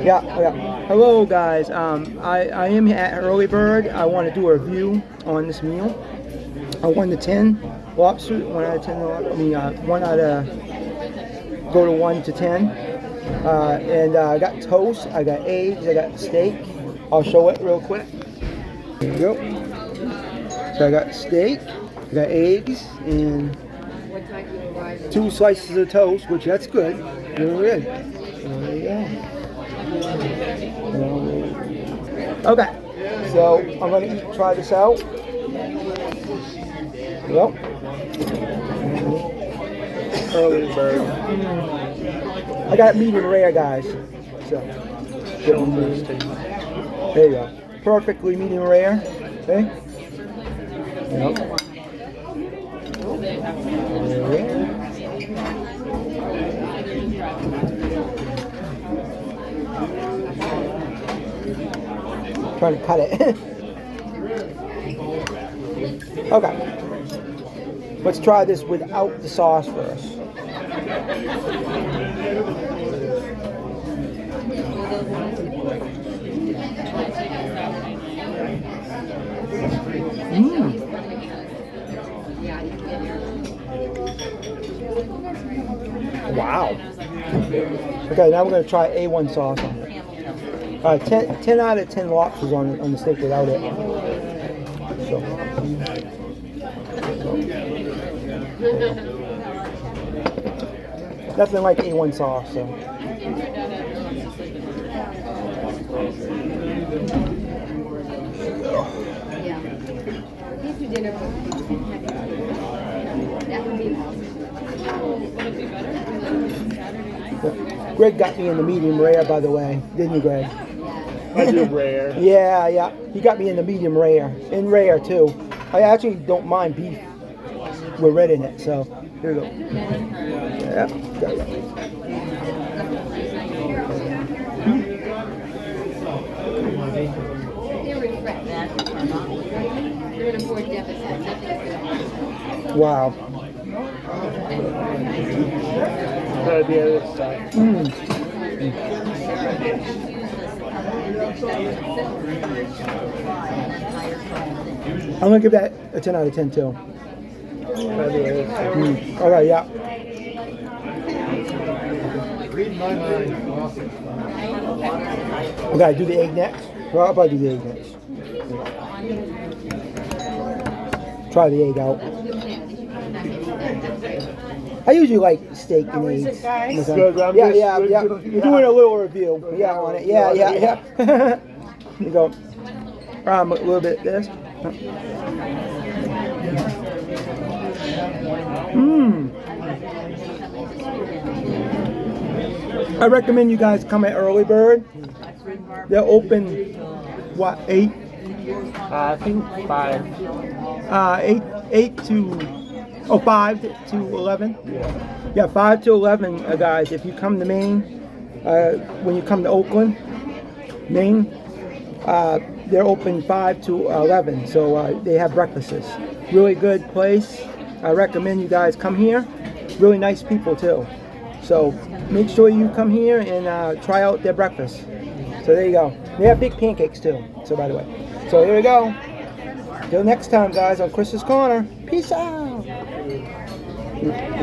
Yeah, yeah. Hello, guys. I am at Early Bird. I want to do a review on this meal. I 1 to 10 lobster. 1 out of 10. I mean, 1 out of go to 1 to 10. And I got toast. I got eggs. I got steak. I'll show it real quick. There you go. So I got steak. I got eggs and 2 slices of toast, which that's good. Really good. There you go. Okay, so I'm gonna try this out. Well, Early Bird. I got medium rare, guys. So there you go. Perfectly medium rare. Okay. Yep. Trying to cut it. Okay. Let's try this without the sauce first. Wow. Okay, now we're going to try A1 sauce on it. 10 out of 10 lobsters on the steak without it. So. Nothing like A1 sauce. So. Greg got me in the medium rare, by the way, didn't you, Greg? I do rare. Yeah, yeah. He got me in the medium rare. In rare, too. I actually don't mind beef with red in it, so here we go. Yeah, got it. Wow. Try the other side. I'm gonna give that a 10 out of 10 too. Okay, yeah. Read my mind. Okay, do the egg next. Well, I'll probably do the egg next. Try the egg out. I usually like steak and eggs. Good, Yeah. You're doing a little review. Yeah, on it. Yeah. You go. A little bit this. I recommend you guys come at Early Bird. They're open, what, 8? I think 5. 8 to... Oh, 5 to 11? Yeah, 5 to 11, guys. If you come to Maine, when you come to Oakland, Maine, they're open 5 to 11. So they have breakfasts. Really good place. I recommend you guys come here. Really nice people, too. So make sure you come here and try out their breakfast. So there you go. They have big pancakes, too. So by the way. So here we go. Till next time, guys, on Chris's Corner. Peace out.